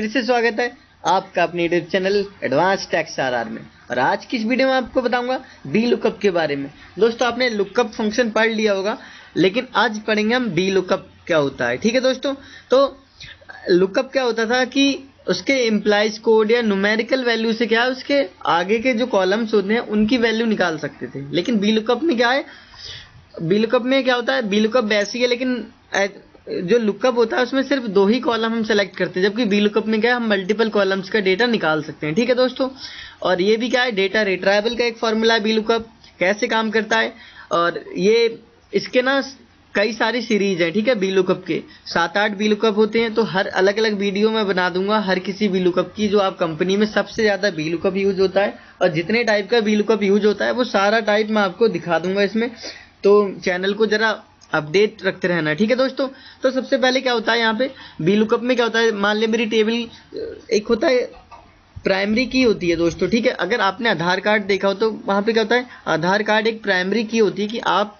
से स्वागत है आपका अपने YouTube channel advance tax RR में। और आज की इस वीडियो में आपको बताऊंगा बी लुकअप के बारे में। दोस्तों आपने लुकअप फंक्शन पढ़ लिया होगा, लेकिन आज पढ़ेंगे हम बी लुकअप क्या होता है। ठीक है दोस्तों, तो लुकअप क्या होता था कि उसके इम्प्लाइज कोड या न्यूमेरिकल वैल्यू से क्या है उसके आगे के जो कॉलम्स होते हैं उनकी वैल्यू निकाल सकते थे। लेकिन बी लुकअप में क्या है, बी लुकअप में क्या होता है, बी लुकअप बेसिक है, लेकिन जो लुकअप होता है उसमें सिर्फ दो ही कॉलम हम सेलेक्ट करते हैं, जबकि बी लुकअप में क्या है हम मल्टीपल कॉलम्स का डेटा निकाल सकते हैं। ठीक है दोस्तों, और ये भी क्या है, डेटा रिट्राइवल का एक फॉर्मूला है। बी लुकअप कैसे काम करता है, और ये इसके ना कई सारी सीरीज है। ठीक है, बी लुकअप के 7-8 बी लुकअप होते हैं, तो हर अलग अलग वीडियो में बना दूंगा हर किसी बी लुकअप की, जो आप कंपनी में सबसे ज्यादा बी लुकअप यूज होता है और जितने टाइप का बी लुकअप यूज होता है वो सारा टाइप मैं आपको दिखा दूंगा इसमें। तो चैनल को जरा अपडेट रखते रहना। ठीक है दोस्तों, तो सबसे पहले क्या होता है यहाँ पे बी लुकअप में क्या होता है, मान लिया मेरी टेबल एक होता है प्राइमरी की होती है दोस्तों। ठीक है, अगर आपने आधार कार्ड देखा हो तो वहाँ पे क्या होता है, आधार कार्ड एक प्राइमरी की होती है कि आप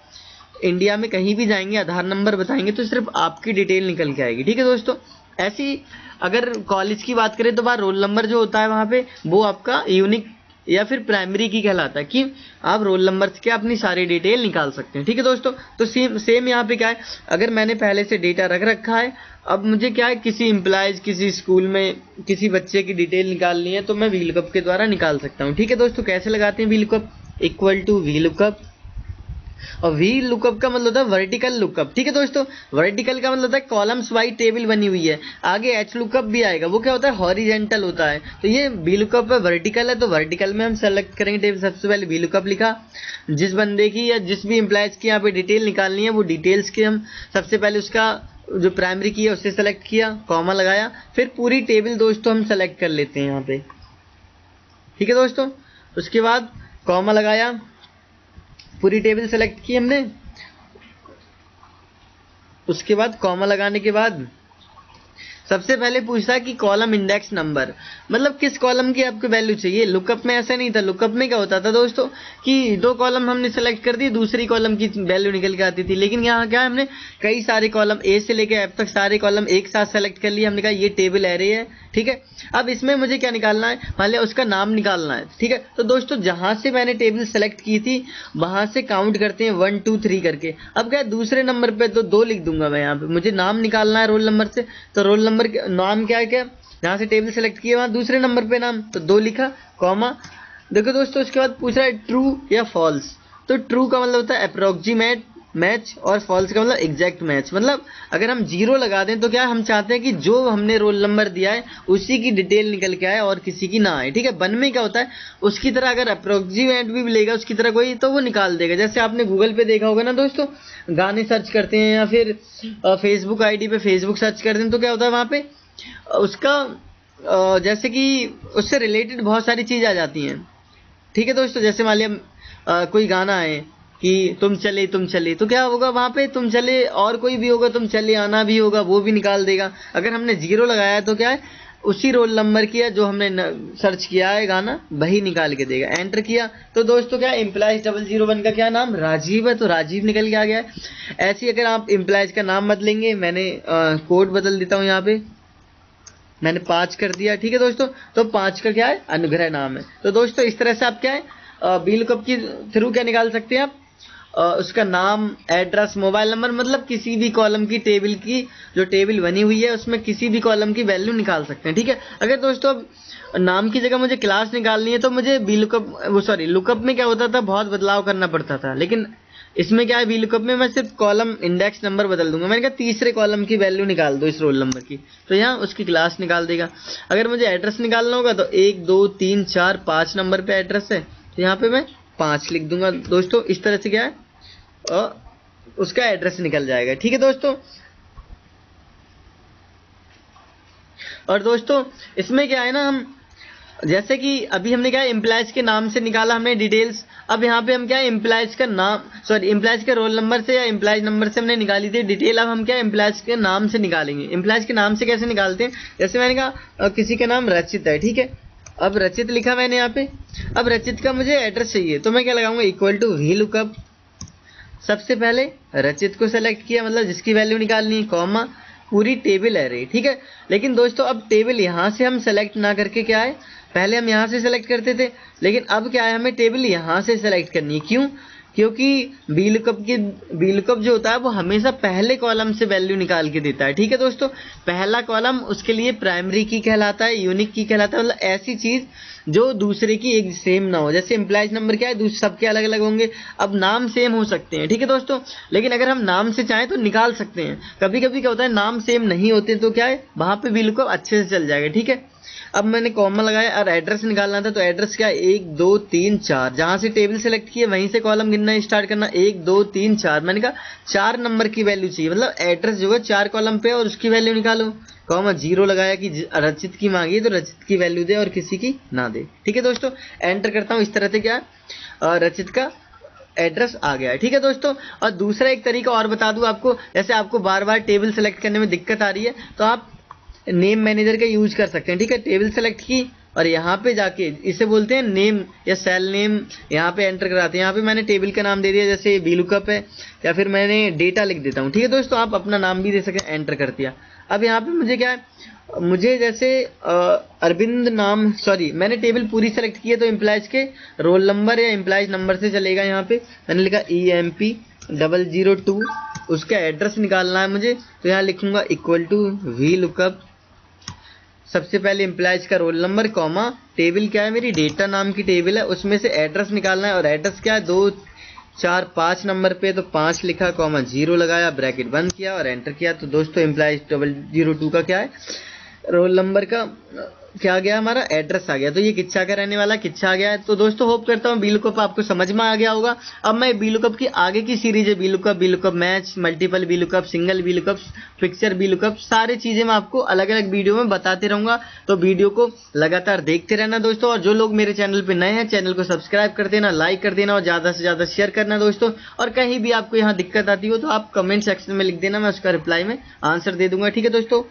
इंडिया में कहीं भी जाएंगे आधार नंबर बताएंगे तो सिर्फ आपकी डिटेल निकल के आएगी। ठीक है दोस्तों, ऐसी अगर कॉलेज की बात करें तो वहाँ रोल नंबर जो होता है वहाँ पे वो आपका यूनिक या फिर प्राइमरी की कहलाता है कि आप रोल नंबर से अपनी सारी डिटेल निकाल सकते हैं। ठीक है दोस्तों, तो सेम यहाँ पे क्या है, अगर मैंने पहले से डेटा रख रखा है, अब मुझे क्या है किसी एम्प्लॉयज किसी स्कूल में किसी बच्चे की डिटेल निकालनी है तो मैं वी लुकअप के द्वारा निकाल सकता हूँ। ठीक है दोस्तों, कैसे लगाते हैं V lookup, equal to V lookup, और वी लुकअप का मतलब होता है वर्टिकल लुकअप। ठीक है दोस्तों, वर्टिकल का मतलब होता है कॉलम्स वाइज टेबल बनी हुई है। आगे एच लुकअप भी आएगा, वो क्या होता है हॉरिजेंटल होता है। तो ये वी लुकअप है, वर्टिकल है, तो वर्टिकल में हम सेलेक्ट करेंगे टेबल। सबसे पहले वी लुकअप लिखा, जिस बंदे की या जिस भी एम्प्लॉयज की यहाँ पे डिटेल निकालनी है वो डिटेल्स के हम सबसे पहले उसका जो प्राइमरी की है उससे सेलेक्ट किया, कॉमा लगाया, फिर पूरी टेबल दोस्तों हम सेलेक्ट कर लेते हैं यहाँ पे। ठीक है दोस्तों, उसके बाद कॉमा लगाया, पूरी टेबल सेलेक्ट की हमने, उसके बाद कॉमा लगाने के बाद सबसे पहले पूछता है कि कॉलम इंडेक्स नंबर, मतलब किस कॉलम की आपको वैल्यू चाहिए। लुकअप में ऐसा नहीं था, लुकअप में क्या होता था दोस्तों कि दो कॉलम हमने सेलेक्ट कर दी, दूसरी कॉलम की वैल्यू निकल के आती थी। लेकिन यहाँ क्या है, हमने कई सारे कॉलम ए से लेकर एफ तक सारे कॉलम एक साथ सेलेक्ट कर लिए। हमने कहा ये टेबल एरे है। ठीक है, अब इसमें मुझे क्या निकालना है, मान लिया उसका नाम निकालना है। ठीक है, तो दोस्तों जहां से मैंने टेबल सेलेक्ट की थी वहां से काउंट करते हैं 1 2 3 करके। अब क्या दूसरे नंबर पे तो 2 लिख दूंगा मैं, यहाँ पे मुझे नाम निकालना है रोल नंबर से, तो रोल नंबर नाम क्या है, क्या जहां से टेबल सेलेक्ट किया वहां दूसरे नंबर पे नाम, तो 2 लिखा, कॉमा। देखो दोस्तों उसके बाद पूछ रहा है ट्रू या फॉल्स, तो ट्रू का मतलब होता है अप्रोक्सीमेट मैच और फॉल्स का मतलब एग्जैक्ट मैच। मतलब अगर हम 0 लगा दें तो क्या हम चाहते हैं कि जो हमने रोल नंबर दिया है उसी की डिटेल निकल के आए और किसी की ना आए। ठीक है, वन में क्या होता है उसकी तरह अगर अप्रोक्सीमेट भी लेगा उसकी तरह कोई तो वो निकाल देगा। जैसे आपने गूगल पे देखा होगा ना दोस्तों, गाने सर्च करते हैं या फिर फेसबुक आईडी पे फेसबुक सर्च करते हैं तो क्या होता है वहाँ पे उसका जैसे कि उससे रिलेटेड बहुत सारी चीज़ आ जाती हैं। ठीक है दोस्तों, जैसे मान लिया कोई गाना है कि तुम चले, तो क्या होगा वहाँ पे तुम चले और कोई भी होगा, तुम चले आना भी होगा, वो भी निकाल देगा। अगर हमने 0 लगाया है तो क्या है उसी रोल नंबर किया जो हमने सर्च किया है गाना वही निकाल के देगा। एंटर किया तो दोस्तों क्या एम्प्लॉयज 001 का क्या नाम राजीव है, तो राजीव निकल के आ गया है। ऐसे ही अगर आप एम्प्लॉयज का नाम बदलेंगे, मैंने कोड बदल देता हूँ, यहाँ पे मैंने 5 कर दिया। ठीक है दोस्तों, तो 5 का क्या है अनुग्रह नाम है। तो दोस्तों इस तरह से आप क्या है बी लुकअप के थ्रू क्या निकाल सकते हैं आप उसका नाम, एड्रेस, मोबाइल नंबर, मतलब किसी भी कॉलम की टेबल की जो टेबल बनी हुई है उसमें किसी भी कॉलम की वैल्यू निकाल सकते हैं। ठीक है, अगर दोस्तों अब नाम की जगह मुझे क्लास निकालनी है तो मुझे बी लुकअप लुकअप में क्या होता था बहुत बदलाव करना पड़ता था, लेकिन इसमें क्या है बी लुकअप में मैं सिर्फ कॉलम इंडेक्स नंबर बदल दूंगा। मैंने कहा तीसरे कॉलम की वैल्यू निकाल दो इस रोल नंबर की, तो यहाँ उसकी क्लास निकाल देगा। अगर मुझे एड्रेस निकालना होगा तो 1 2 3 4 5 नंबर पे एड्रेस है तो यहाँ पे मैं 5 लिख दूंगा दोस्तों। इस तरह से क्या है उसका एड्रेस निकल जाएगा। ठीक है दोस्तों, और दोस्तों इसमें क्या है ना, हम जैसे कि अभी हमने क्या है एम्प्लॉयज के नाम से निकाला हमने डिटेल्स, अब यहाँ पे हम क्या है एम्प्लॉयज का नाम एम्प्लॉयज के रोल नंबर से या एम्प्लॉयज नंबर से हमने निकाली थी डिटेल, अब हम क्या एम्प्लॉयज के नाम से निकालेंगे। एम्प्लॉयज के नाम से कैसे निकालते हैं, जैसे मैंने कहा किसी का नाम रचित है। ठीक है, अब रचित लिखा मैंने यहाँ पे, अब रचित का मुझे एड्रेस चाहिए तो मैं क्या लगाऊंगा इक्वल टू वी लुकअप, सबसे पहले रचित को सेलेक्ट किया मतलब जिसकी वैल्यू निकालनी है, कॉमा, पूरी टेबल एरे, ठीक है। लेकिन दोस्तों अब टेबल यहाँ से हम सेलेक्ट ना करके क्या है, पहले हम यहाँ से सेलेक्ट करते थे, लेकिन अब क्या है, हमें टेबल यहाँ से सेलेक्ट करनी है। क्यों? क्योंकि बी लुकअप जो होता है वो हमेशा पहले कॉलम से वैल्यू निकाल के देता है, ठीक है दोस्तों। पहला कॉलम उसके लिए प्राइमरी की कहलाता है, यूनिक की कहलाता है, मतलब ऐसी चीज जो दूसरे की एक सेम ना हो। जैसे एम्प्लॉयज नंबर क्या है, सबके अलग अलग होंगे, अब नाम सेम हो सकते हैं, ठीक है दोस्तों। लेकिन अगर हम नाम से चाहें तो निकाल सकते हैं। कभी कभी क्या होता है, नाम सेम नहीं होते तो क्या है, वहां पे बी लुकअप अच्छे से चल जाएगा, ठीक है। अब मैंने कॉमा लगाया और एड्रेस निकालना था, तो एड्रेस क्या है, 1 2 3 4, जहां से टेबल सेलेक्ट किए वहीं से कॉलम गिनना स्टार्ट करना, 1 2 3 4। मैंने कहा 4 नंबर की वैल्यू चाहिए, मतलब एड्रेस जो है 4 कॉलम पे और उसकी वैल्यू निकालो। कॉमा 0 लगाया कि रचित की मांगी है तो रचित की वैल्यू दे और किसी की ना दे, ठीक है दोस्तों। एंटर करता हूँ, इस तरह से क्या है, रचित का एड्रेस आ गया है, ठीक है दोस्तों। और दूसरा एक तरीका और बता दूं आपको, जैसे आपको बार बार टेबल सेलेक्ट करने में दिक्कत आ रही है तो आप नेम मैनेजर का यूज कर सकते हैं, ठीक है। टेबल सेलेक्ट की और यहाँ पे जाके इसे बोलते हैं नेम या सेल नेम, यहाँ पे एंटर कराते हैं। यहाँ पे मैंने टेबल का नाम दे दिया, जैसे बी लुकअप है, या फिर मैंने डेटा लिख देता हूँ, ठीक है दोस्तों। आप अपना नाम भी दे सकते हैं, एंटर कर दिया। अब यहाँ पे मुझे क्या है, मुझे जैसे अरविंद नाम, सॉरी मैंने टेबल पूरी सेलेक्ट की है तो एम्प्लॉयज के रोल नंबर या एम्प्लॉयज नंबर से चलेगा। यहाँ पे मैंने लिखा EMP002, उसका एड्रेस निकालना है मुझे, तो यहाँ लिखूंगा इक्वल टू वी लुकअप, सबसे पहले एम्प्लॉयज का रोल नंबर, कॉमा टेबल क्या है मेरी, डेटा नाम की टेबल है, उसमें से एड्रेस निकालना है। और एड्रेस क्या है, 2 4 5 नंबर पे, तो 5 लिखा, कॉमा 0 लगाया, ब्रैकेट बंद किया और एंटर किया। तो दोस्तों एम्प्लॉयज 002 का क्या है, रोल नंबर का क्या आ गया, हमारा एड्रेस आ गया। तो ये किच्छा का रहने वाला किच्छा आ गया है। तो दोस्तों होप करता हूँ बी लुकअप आपको समझ में आ गया होगा। अब मैं बी लुकअप की आगे की सीरीज है, B lookup match, multiple B lookup, single B lookup, picture B lookup, सारी चीजें मैं आपको अलग अलग वीडियो में बताते रहूंगा। तो वीडियो को लगातार देखते रहना दोस्तों। और जो लोग मेरे चैनल पे नए हैं, चैनल को सब्सक्राइब कर देना, लाइक कर देना और ज्यादा से ज्यादा शेयर करना दोस्तों। और कहीं भी आपको यहाँ दिक्कत आती हो तो आप कमेंट सेक्शन में लिख देना, मैं उसका रिप्लाई में आंसर दे दूंगा, ठीक है दोस्तों।